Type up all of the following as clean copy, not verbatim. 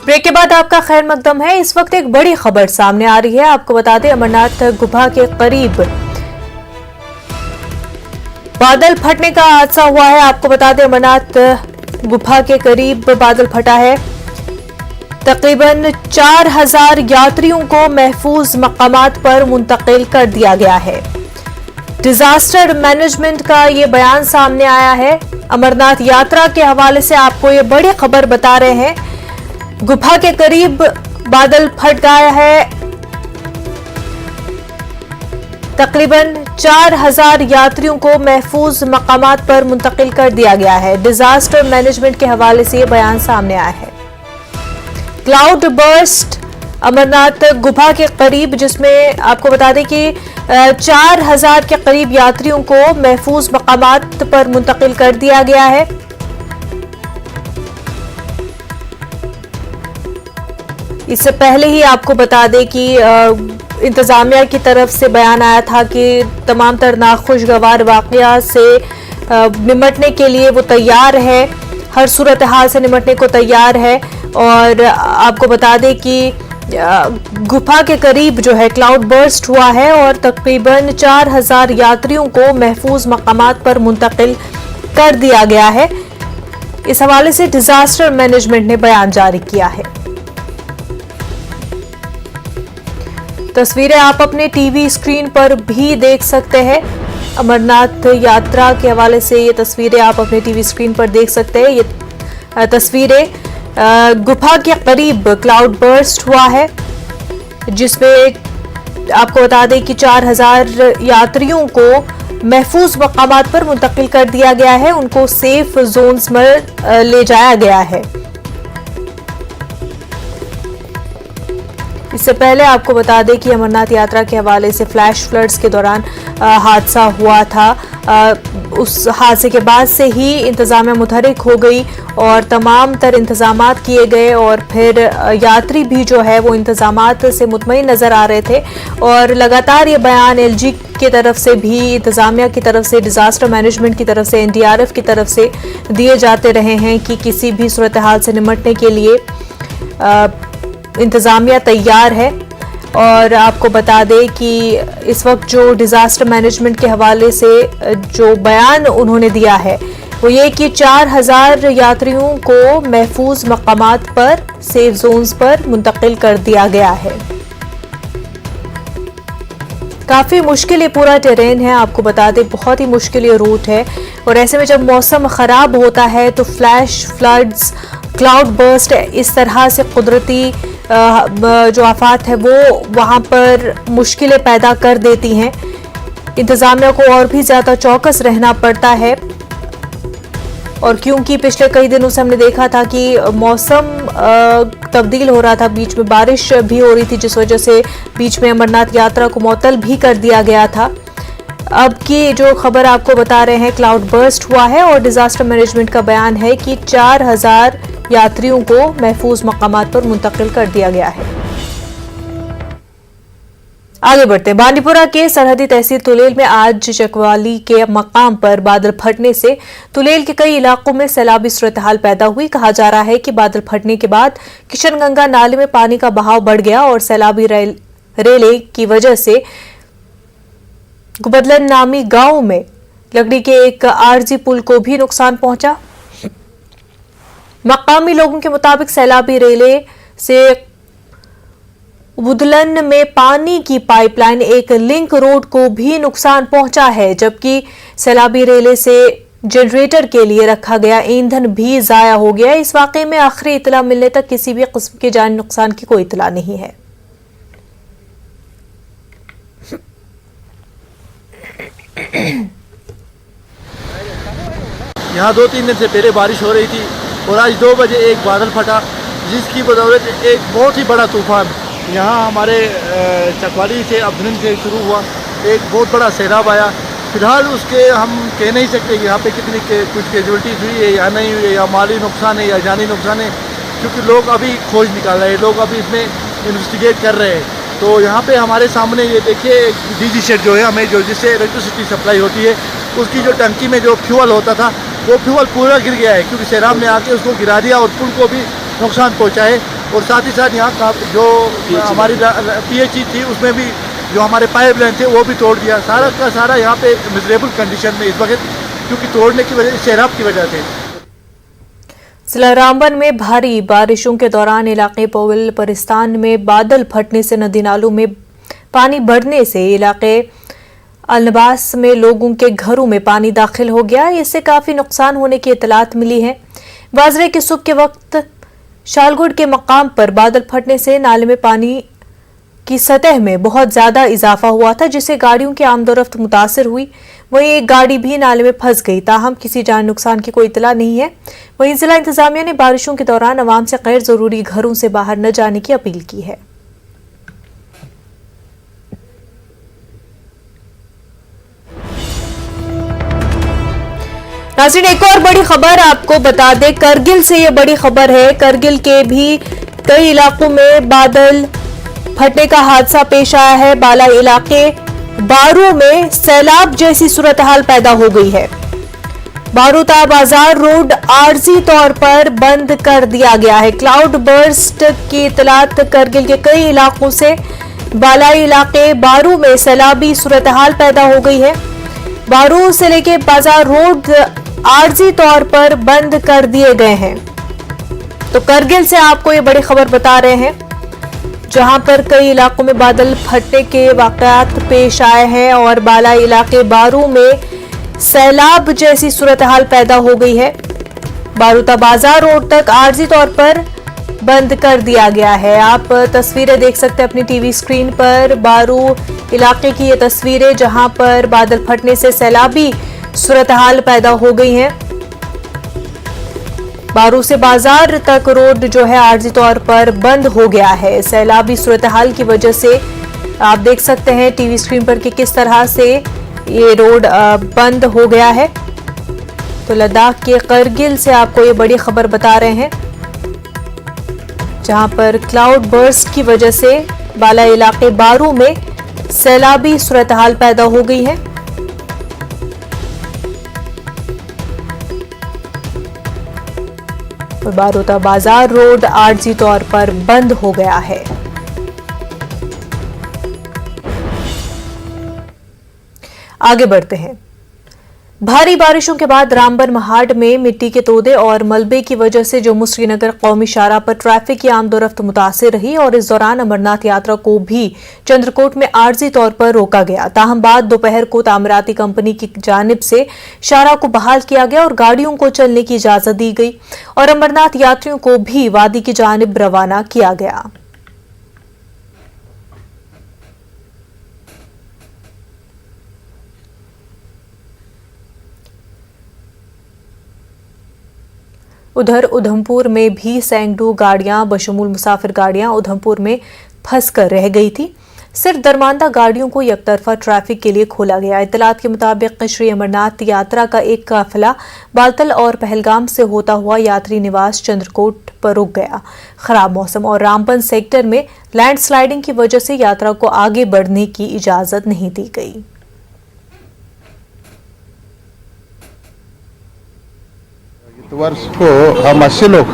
Break के बाद आपका खैर मकदम है। इस वक्त एक बड़ी खबर सामने आ रही है। आपको बता दें, अमरनाथ गुफा के करीब बादल फटने का हादसा हुआ है। आपको बता दें, अमरनाथ गुफा के करीब बादल फटा है। तकरीबन 4000 यात्रियों को महफूज मकामात पर मुंतकिल कर दिया गया है। डिजास्टर मैनेजमेंट का ये बयान सामने आया है। अमरनाथ यात्रा के हवाले से आपको ये बड़ी खबर बता रहे हैं। गुफा के करीब बादल फट गया है। तकरीबन 4000 यात्रियों को महफूज मकामात पर मुंतकिल कर दिया गया है। डिजास्टर मैनेजमेंट के हवाले से ये बयान सामने आया है। क्लाउड बर्स्ट अमरनाथ गुफा के करीब, जिसमें आपको बता दें कि 4000 के करीब यात्रियों को महफूज मकामात पर मुंतकिल कर दिया गया है। इससे पहले ही आपको बता दें कि इंतजामिया की तरफ से बयान आया था कि तमाम तर नाखुशगवार वाकया से निमटने के लिए वो तैयार है, हर सूरत हाल से निमटने को तैयार है। और आपको बता दें कि गुफा के करीब जो है क्लाउड बर्स्ट हुआ है और तकरीबन 4000 यात्रियों को महफूज मकामात पर मुंतकिल कर दिया गया है। इस हवाले से डिजास्टर मैनेजमेंट ने बयान जारी किया है। तस्वीरें आप अपने टीवी स्क्रीन पर भी देख सकते हैं। अमरनाथ यात्रा के हवाले से ये तस्वीरें आप अपने टीवी स्क्रीन पर देख सकते हैं। ये तस्वीरें गुफा के करीब क्लाउड बर्स्ट हुआ है, जिसमें आपको बता दें कि 4000 यात्रियों को महफूज मकामात पर मुंतकिल कर दिया गया है। उनको सेफ जोन्स में ले जाया गया है। इससे पहले आपको बता दें कि अमरनाथ यात्रा के हवाले से फ्लैश फ्लड्स के दौरान हादसा हुआ था। उस हादसे के बाद से ही इंतजामिया मुतहरिक हो गई और तमाम तर इंतजामात किए गए और फिर यात्री भी जो है वो इंतजामात से मुतमईन नजर आ रहे थे। और लगातार ये बयान एलजी की तरफ से भी, इंतजामिया की तरफ से, डिजास्टर मैनेजमेंट की तरफ से, एनडीआरएफ की तरफ से दिए जाते रहे हैं कि किसी भी सूरत हाल से निमटने के लिए इंतजामिया तैयार है। और आपको बता दें कि इस वक्त जो डिजास्टर मैनेजमेंट के हवाले से जो बयान उन्होंने दिया है वो ये कि 4000 यात्रियों को महफूज मकामात पर, सेफ जोन्स पर मुंतकिल कर दिया गया है। काफी मुश्किल ये पूरा टेरेन है। आपको बता दें, बहुत ही मुश्किल ये रूट है। और ऐसे में जब मौसम खराब होता है तो फ्लैश फ्लड्स, क्लाउड बर्स्ट, इस तरह से कुदरती जो आफात है वो वहां पर मुश्किलें पैदा कर देती हैं। इंतजामिया को और भी ज्यादा चौकस रहना पड़ता है। और क्योंकि पिछले कई दिनों से हमने देखा था कि मौसम तब्दील हो रहा था, बीच में बारिश भी हो रही थी, जिस वजह से बीच में अमरनाथ यात्रा को मुअत्तल भी कर दिया गया था। अब की जो खबर आपको बता रहे हैं, क्लाउड बर्स्ट हुआ है और डिजास्टर मैनेजमेंट का बयान है कि 4000 यात्रियों को महफूज मकामात पर मुंतकिल कर दिया गया है। आगे बढ़ते हैं। बांडीपुरा के सरहदी तहसील तुलेल में आज चकवाली के मकाम पर बादल फटने से तुलेल के कई इलाकों में सैलाबी सूरत हाल पैदा हुई। कहा जा रहा है कि बादल फटने के बाद किशनगंगा नाले में पानी का बहाव बढ़ गया और सैलाबी रेले की वजह से गुबदलन नामी गांव में लकड़ी के एक आरजी पुल को भी नुकसान पहुंचा। मकामी लोगों के मुताबिक सैलाबी रेले से बुदलन में पानी की पाइपलाइन, एक लिंक रोड को भी नुकसान पहुंचा है, जबकि सैलाबी रेले से जनरेटर के लिए रखा गया ईंधन भी जाया हो गया। इस वाकये में आखिरी इतला मिलने तक किसी भी किस्म के जानी नुकसान की कोई इतला नहीं है। यहाँ 2-3 दिन से पहले बारिश हो रही थी और आज 2 बजे एक बादल फटा, जिसकी बदौलत एक बहुत ही बड़ा तूफान यहाँ हमारे चकवाली से, अफजन से शुरू हुआ। एक बहुत बड़ा सैलाब आया। फिलहाल उसके हम कह नहीं सकते कि यहाँ पे कितनी कुछ कैजुअल्टीज हुई है या नहीं हुई है, या माली नुकसान है या जानी नुकसान है, क्योंकि लोग अभी खोज निकाल रहे हैं, लोग अभी इसमें इन्वेस्टिगेट कर रहे हैं। तो यहाँ पे हमारे सामने ये देखिए, डीजी शेड जो है हमें, जो जिससे इलेक्ट्रिसिटी सप्लाई होती है, उसकी जो टंकी में जो फ्यूल होता था वो फ्यूल पूरा गिर गया है, क्योंकि सैलाब ने आके उसको गिरा दिया और पुल को भी नुकसान पहुँचा है। और साथ ही साथ यहाँ का जो हमारी PHE थी उसमें भी जो हमारे पाइप लाइन थे वो भी तोड़ दिया। सारा का सारा यहाँ पे मिजरेबल कंडीशन में इस वक्त, क्योंकि तोड़ने की वजह सैलाब की वजह से। जिला रामबन में भारी बारिशों के दौरान इलाके पोविल परिस्तान में बादल फटने से नदी नालों में पानी बढ़ने से इलाके अलनबास में लोगों के घरों में पानी दाखिल हो गया। इससे काफी नुकसान होने की इतलात मिली है। बाजरे की सुबह के वक्त शालगुड़ के मकाम पर बादल फटने से नाले में पानी की सतह में बहुत ज्यादा इजाफा हुआ था, जिससे गाड़ियों की आमदोरफ्त मुतासर हुई। वहीं एक गाड़ी भी नाले में फंस गई। ताहम किसी जान नुकसान की कोई इतला नहीं है। वहीं जिला इंतजामिया ने बारिशों के दौरान अवाम से गैर जरूरी घरों से बाहर न जाने की अपील की है। नाज़रीन, एक और बड़ी खबर आपको बता दें, करगिल से ये बड़ी खबर है। करगिल के भी कई इलाकों में बादल फटने का हादसा पेश आया है। बाला इलाके बारू में सैलाब जैसी सूरत हाल पैदा हो गई है। बारूता बाजार रोड आर्जी तौर पर बंद कर दिया गया है। क्लाउड बर्स्ट की इतलात करगिल के कई इलाकों से। बालाई इलाके बारू में सैलाबी सूरत हाल पैदा हो गई है। बारू से लेके बाजार रोड आर्जी तौर पर बंद कर दिए गए हैं। तो करगिल से आपको ये बड़ी खबर बता रहे हैं, जहां पर कई इलाकों में बादल फटने के वाकयात पेश आए हैं और बाला इलाके बारू में सैलाब जैसी सूरत हाल पैदा हो गई है। बारूता बाजार रोड तक आर्जी तौर पर बंद कर दिया गया है। आप तस्वीरें देख सकते हैं अपनी टीवी स्क्रीन पर। बारू इलाके की ये तस्वीरें, जहां पर बादल फटने से सैलाबी सूरत हाल पैदा हो गई है। बारू से बाजार तक रोड जो है आर्जी तौर पर बंद हो गया है। सैलाबी सूरत हाल की वजह से आप देख सकते हैं टीवी स्क्रीन पर कि किस तरह से ये रोड बंद हो गया है। तो लद्दाख के करगिल से आपको ये बड़ी खबर बता रहे हैं, जहां पर क्लाउड बर्स्ट की वजह से बाला इलाके बारू में सैलाबी सूरत हाल पैदा हो गई है। बारूता बाजार रोड आर्जी तौर पर बंद हो गया है। आगे बढ़ते हैं। भारी बारिशों के बाद रामबन महाड में मिट्टी के तोदे और मलबे की वजह से जम्मू श्रीनगर कौमी शाहराह पर ट्रैफिक की आमदोरफ्त मुतासिर रही और इस दौरान अमरनाथ यात्रा को भी चंद्रकोट में आर्जी तौर पर रोका गया। ताहम बाद दोपहर को तामीराती कंपनी की जानिब से शाहराह को बहाल किया गया और गाड़ियों को चलने की इजाजत दी गई और अमरनाथ यात्रियों को भी वादी की जानिब रवाना किया गया। उधर उधमपुर में भी सैकड़ों गाड़ियां बशमूल मुसाफिर गाड़ियां उधमपुर में फंसकर रह गई थी। सिर्फ दरमानदा गाड़ियों को यकतरफा ट्रैफिक के लिए खोला गया। इत्तलात के मुताबिक श्री अमरनाथ यात्रा का एक काफिला बालतल और पहलगाम से होता हुआ यात्री निवास चंद्रकोट पर रुक गया। खराब मौसम और रामबन सेक्टर में लैंडस्लाइडिंग की वजह से यात्रा को आगे बढ़ने की इजाजत नहीं दी गई। वर्ष को हम 80 लोग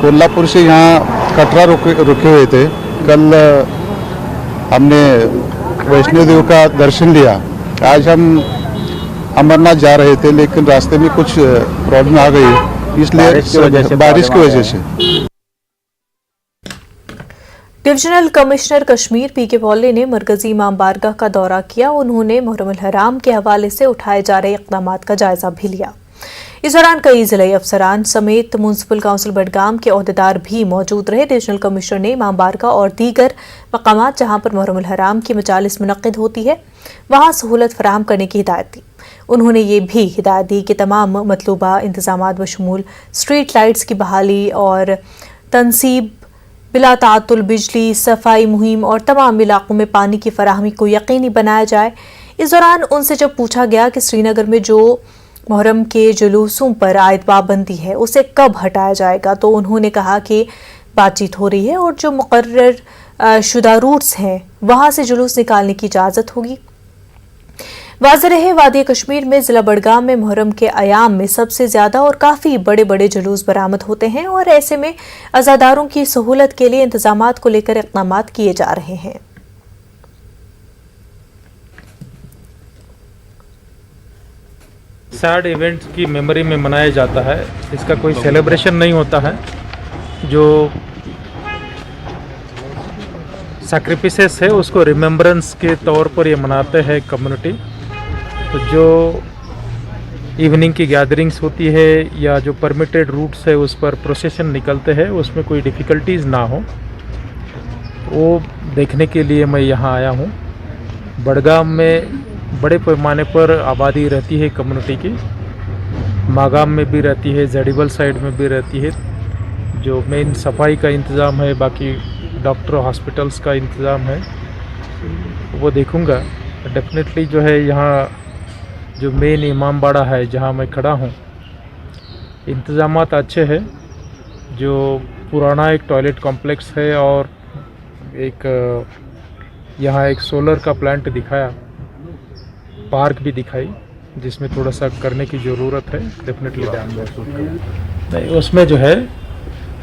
कोल्हापुर से यहाँ कटरा रुके हुए थे। कल हमने वैष्णो देवी का दर्शन लिया। आज हम अमरनाथ जा रहे थे, लेकिन रास्ते में कुछ प्रॉब्लम आ गई, इसलिए बारिश की वजह से। डिविजनल कमिश्नर कश्मीर पीके पॉले ने मरकजी इमाम बारगाह का दौरा किया। उन्होंने मुहर्रम अल हराम के हवाले से उठाए जा रहे इक़दाम का जायजा भी लिया। इस दौरान कई जिले अफसरान समेत म्युनिसिपल काउंसिल बडगाम के ओहदेदार भी मौजूद रहे। डिविजनल कमिश्नर ने इमाम बारगाह और दीगर मकामात जहां पर मुहर्रम अल हराम की मजालिस मुनक्किद होती है वहां सहूलत फराहम करने की हिदायत दी। उन्होंने ये भी हिदायत दी कि तमाम मतलूबा इंतजामात बशमूल स्ट्रीट लाइट्स की बहाली और तनसीब, बिला तातुल बिजली, सफाई मुहिम और तमाम इलाकों में पानी की फराहमी को यकीनी बनाया जाए। इस दौरान उनसे जब पूछा गया कि श्रीनगर में जो मुहर्रम के जुलूसों पर आयद पाबंदी है उसे कब हटाया जाएगा, तो उन्होंने कहा कि बातचीत हो रही है और जो मुकर्रर शुदा रूट्स हैं वहां से जुलूस निकालने की इजाज़त होगी। वाज़ेह रहे वादी कश्मीर में जिला बडगाम में मुहर्रम के अयाम में सबसे ज्यादा और काफी बड़े बड़े जुलूस बरामद होते हैं और ऐसे में अज़ादारों की सहूलत के लिए इंतजामात को लेकर इक़दाम किए जा रहे हैं। सैड इवेंट की मेमोरी में मनाया जाता है। इसका कोई सेलिब्रेशन नहीं होता है। जो सैक्रिफिसेस है उसको रिमेम्बरेंस के तौर पर ये मनाते हैं कम्युनिटी। तो जो इवनिंग की गैदरिंग्स होती है या जो परमिटेड रूट्स है उस पर प्रोसेशन निकलते हैं, उसमें कोई डिफ़िकल्टीज़ ना हो वो देखने के लिए मैं यहाँ आया हूँ। बडगाम में बड़े पैमाने पर आबादी रहती है कम्युनिटी की। मागाम में भी रहती है, जड़ीबल साइड में भी रहती है। जो मेन सफाई का इंतज़ाम है, बाकी डॉक्टर हॉस्पिटल्स का इंतज़ाम है, वो देखूँगा। डेफिनेटली जो है यहाँ जो मेन इमाम बाड़ा है जहाँ मैं खड़ा हूँ, इंतज़ामात अच्छे हैं। जो पुराना एक टॉयलेट कॉम्प्लेक्स है और एक यहाँ एक सोलर का प्लांट दिखाया, पार्क भी दिखाई, जिसमें थोड़ा सा करने की ज़रूरत है। डेफिनेटली नहीं, उसमें जो है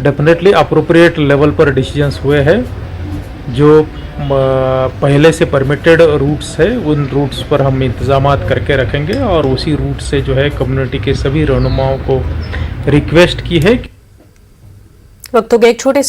डेफिनेटली अप्रोप्रिएट लेवल पर डिसीजंस हुए हैं। जो पहले से परमिटेड रूट्स है उन रूट्स पर हम इंतज़ामात करके रखेंगे और उसी रूट से जो है कम्युनिटी के सभी रहनुमाओं को रिक्वेस्ट की है। वक्त हो गया एक छोटे से